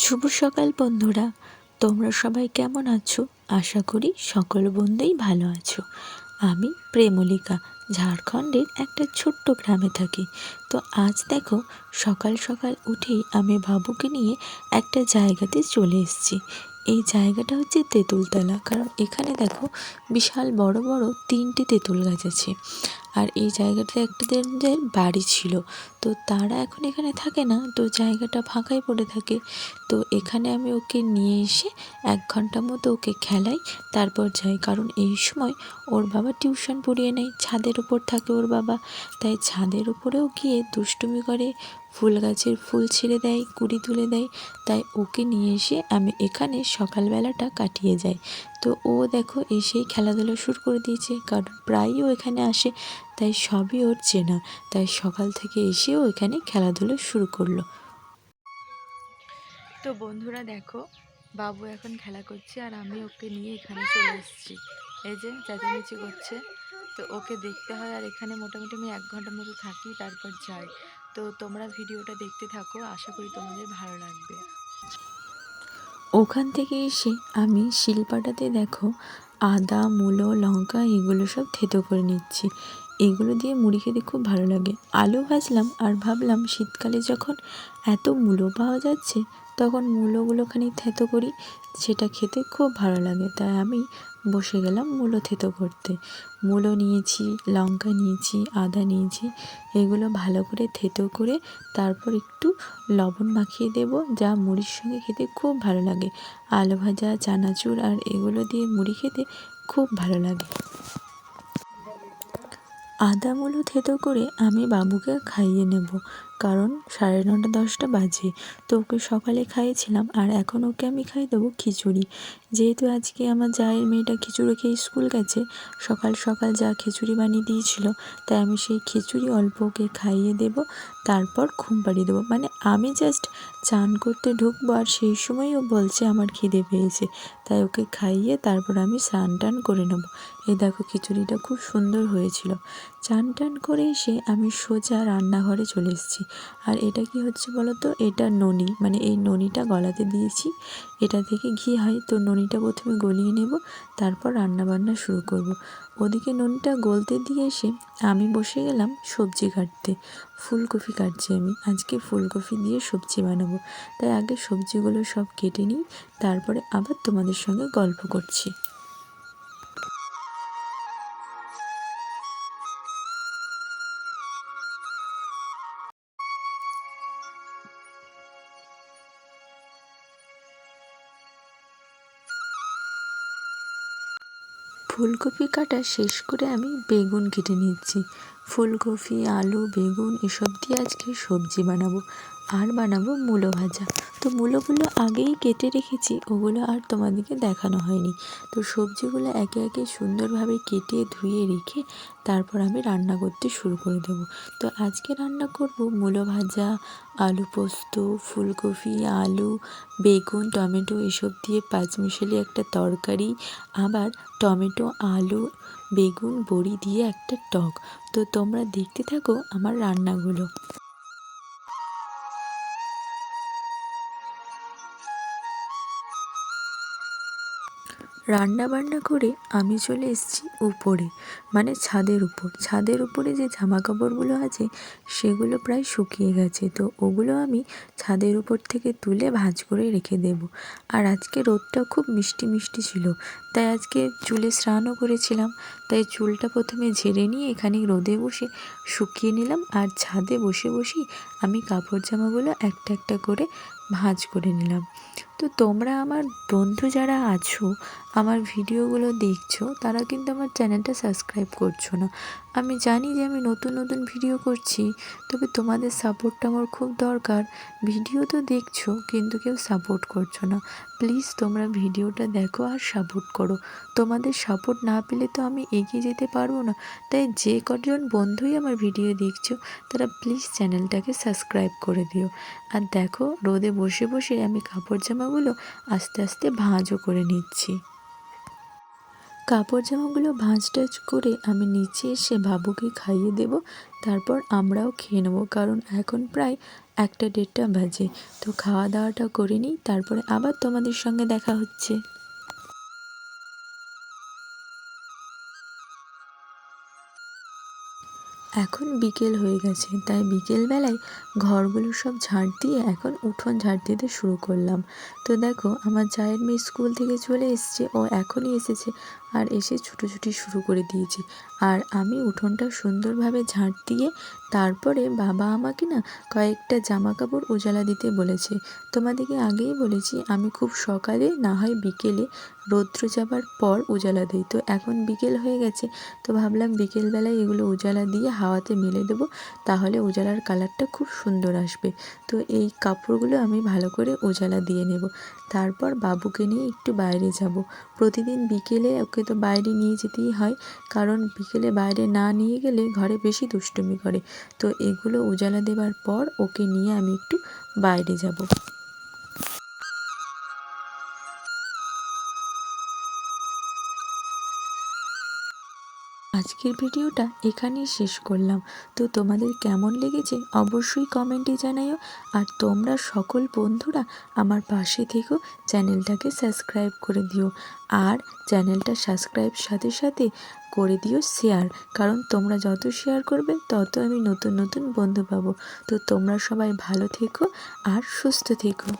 শুভ সকাল বন্ধুরা, তোমরা সবাই কেমন আছো? আশা করি সকল বন্ধুই ভালো আছো। আমি প্রেমলিকা, ঝাড়খণ্ডের একটা ছোট্ট গ্রামে থাকি। তো আজ দেখো, সকাল সকাল উঠেই আমি বাবুকে নিয়ে একটা জায়গাতে চলে এসেছি। এই জায়গাটা হচ্ছে তেঁতুলতলা, কারণ এখানে দেখো বিশাল বড় বড় 3টে তেঁতুল গাছ আছে। আর এই জায়গাটাতে একটাদের বাড়ি ছিল, তো তারা এখন এখানে থাকে না, তো জায়গাটা ফাঁকাই পড়ে থাকে। তো এখানে আমি ওকে নিয়ে এসে 1 ঘন্টা মতো ওকে খেলাই, তারপর যাই। কারণ এই সময় ওর বাবা টিউশন পড়িয়ে নেয়, ছাদের ওপর থাকে ওর বাবা, তাই ছাদের ওপরেও গিয়ে দুষ্টুমি করে, ফুল গাছের ফুল ছিঁড়ে দেয়, কুড়ি তুলে দেয়। তাই ওকে নিয়ে এসে আমি এখানে সকালবেলাটা কাটিয়ে যাই। তো ও দেখো এসেই খেলাধুলা শুরু করে দিয়েছে, কারণ প্রায়ই ও এখানে আসে, তাই সবই ওর চেনা। তাই সকাল থেকে এসেও এখানে খেলাধুলা শুরু করলো। তো বন্ধুরা দেখো, বাবু এখন খেলা করছে আর আমি ওকে নিয়ে এখানে চলে এসেছি। এই যে চেঁচামেচি করছে, তো ওকে দেখতে হয়। আর এখানে মোটামুটি আমি 1 ঘন্টা মতো থাকি, তারপর যাই। তো তোমরা ভিডিওটা দেখতে থাকো, আশা করি তোমাদের ভালো লাগবে। ওখান থেকে এসে আমি শিলপাটাতে দেখো আদা, মূলো, লঙ্কা এগুলো সব থেতো করে নিচ্ছি। এগুলো দিয়ে মুড়ি খেতে খুব ভালো লাগে। আলু ভাজলাম আর ভাবলাম শীতকালে যখন এত মূলো পাওয়া যাচ্ছে, তখন মূলোগুলো খানিক থেতো করি, সেটা খেতে খুব ভালো লাগে। তাই আমি বসে গেলাম মূলো থেতো করতে। মূলো নিয়েছি, লঙ্কা নিয়েছি, আদা নিয়েছি, এগুলো ভালো করে থেতো করে তারপর একটু লবণ মাখিয়ে দেব, যা মুড়ির সঙ্গে খেতে খুব ভালো লাগে। আলু ভাজা, চানাচুর আর এগুলো দিয়ে মুড়ি খেতে খুব ভালো লাগে। আদা মূলো থেতো করে আমি বাবুকে খাইয়ে নেব, কারণ 9:30 10টা বাজে। তো ওকে সকালে খাইয়েছিলাম, আর এখন ওকে আমি খাইয়ে দেবো খিচুড়ি। যেহেতু আজকে আমার জায়ের মেয়েটা খিচুড়ি খেয়ে স্কুল গেছে, সকাল সকাল যা খিচুড়ি বানিয়ে দিয়েছিল, তাই আমি সেই খিচুড়ি অল্প ওকে খাইয়ে দেব, তারপর ঘুম পাড়িয়ে দেবো। মানে আমি জাস্ট চান করতে ঢুকবো, আর সেই সময়ই ও বলছে আমার খিদে পেয়েছে, তাই ওকে খাইয়ে তারপর আমি স্নান টান করে নেব। এই দেখো খিচুড়িটা খুব সুন্দর হয়েছিল। চান টান করে এসে আমি সোজা রান্নাঘরে চলে এসেছি। আর এটা কি হচ্ছে বলো তো, এটা ননি, মানে এই ননিটা গলাতে দিয়েছি, এটা থেকে ঘি হয়। তো ননিটা প্রথমে গলিয়ে নেব, তারপর রান্নাবান্না শুরু করব। ওদিকে ননিটা গলতে দিয়ে এসে আমি বসে গেলাম সবজি কাটতে। ফুলকপি কাটছি আমি, আজকে ফুলকপি দিয়ে সবজি বানাবো। তাই আগে সবজিগুলো সব কেটে নিই, তারপরে আবার তোমাদের সঙ্গে গল্প করছি। ফুলকপি কাটা শেষ করে আমি বেগুন কেটে নিচ্ছি। ফুলকপি, আলু, বেগুন এসব দিয়ে আজকে সবজি বানাবো, আর বানাবো মূলো ভাজা। তো মূলোগুলো আগেই কেটে রেখেছি, ওগুলো আর তোমাদেরকে দেখানো হয়নি। তো সবজিগুলো একে একে সুন্দরভাবে কেটে ধুয়ে রেখে তারপর আমি রান্না করতে শুরু করে দেবো। তো আজকে রান্না করব মূলো ভাজা, আলু পোস্ত, ফুলকপি, আলু, বেগুন, টমেটো এসব দিয়ে পাঁচমিশালি একটা তরকারি, আবার টমেটো, আলু, বেগুন, বড়ি দিয়ে একটা টক। তো তোমরা দেখতে থাকো আমার রান্নাগুলো। রান্না বান্না করে আমি চলে এসেছি উপরে, মানে ছাদের উপর। ছাদের উপরে যে জামা কাপড়গুলো আছে সেগুলো প্রায় শুকিয়ে গেছে, তো ওগুলো আমি ছাদের উপর থেকে তুলে ভাঁজ করে রেখে দেব। আর আজকে রোদটা খুব মিষ্টি মিষ্টি ছিল, তাই আজকে চুলে স্নানও করেছিলাম, তাই চুলটা প্রথমে ঝেড়ে নিয়ে এখানে রোদে বসে শুকিয়ে নিলাম। আর ছাদে বসে বসেই আমি কাপড় জামাগুলো একটা একটা করে ভাঁজ করে নিলাম। তো তোমরা আমার বন্ধু যারা আছো, আমার ভিডিওগুলো দেখছো, তারা কিন্তু আমার চ্যানেলটা সাবস্ক্রাইব করছো না। আমি জানি যে আমি নতুন নতুন ভিডিও করছি, তবে তোমাদের সাপোর্টটা আমার খুব দরকার। ভিডিও তো দেখছো কিন্তু কেউ সাপোর্ট করছো না। প্লিজ তোমরা ভিডিওটা দেখো আর সাপোর্ট করো। তোমাদের সাপোর্ট না পেলে তো আমি এগিয়ে যেতে পারবো না। তাই যে কজন বন্ধুই আমার ভিডিও দেখছো, তারা প্লিজ চ্যানেলটাকে সাবস্ক্রাইব করে দিও। আর দেখো রোদে বসে বসে আমি কাপড় জামাগুলো আস্তে আস্তে ভাঁজও করে নিচ্ছি। কাপড় জামাগুলো ভাঁজ টাজ করে আমি নিচে এসে বাবুকে খাইয়ে দেব, তারপর আমরাও খেয়ে নেবো। কারণ এখন প্রায় 1টা 1:30 বাজে। তো খাওয়া দাওয়াটা করে নিই, তারপরে আবার তোমাদের সঙ্গে দেখা হচ্ছে। এখন বিকেল হয়ে গেছে, তাই বিকেলবেলায় ঘরগুলো সব ঝাঁট দিয়ে এখন উঠোন ঝাঁট দিতে শুরু করলাম। তো দেখো আমার জায়ের মেয়ে স্কুল থেকে চলে এসছে, ও এখনই এসেছে আর এসে ছুটোছুটি শুরু করে দিয়েছে। আর আমি উঠোনটা সুন্দরভাবে ঝাঁট দিয়ে তারপরে বাবা আমাকে না কয়েকটা জামা কাপড় উজালা দিতে বলেছে। তোমাদেরকে আগেই বলেছি আমি খুব সকালে না হয় বিকেলে রৌদ্র যাবার পর উজালা দিই। তো এখন বিকেল হয়ে গেছে, তো ভাবলাম বিকেলবেলায় এগুলো উজালা দিয়ে হাওয়াতে মেলে দেবো, তাহলে উজালার কালারটা খুব সুন্দর আসবে। তো এই কাপড়গুলো আমি ভালো করে উজালা দিয়ে নেব। তারপর বাবুকে নিয়ে একটু বাইরে যাব। প্রতিদিন বিকেলে ওকে তো বাইরে নিয়ে যেতেই হয়, কারণ বিকেলে বাইরে না নিয়ে গেলে ঘরে বেশি দুষ্টুমি করে। তো এগুলো উজালা দেবার পর ওকে নিয়ে আমি একটু বাইরে যাব। আজকের ভিডিওটা এখানেই শেষ করলাম। তো তোমাদের কেমন লেগেছে অবশ্যই কমেন্টে জানাইও। আর তোমরা সকল বন্ধুরা আমার পাশে থেকো, চ্যানেলটাকে সাবস্ক্রাইব করে দিও। আর চ্যানেলটা সাবস্ক্রাইব সাথে সাথে করে দিও শেয়ার, কারণ তোমরা যত শেয়ার করবে তত আমি নতুন নতুন বন্ধু পাবো। তো তোমরা সবাই ভালো থেকো আর সুস্থ থেকো।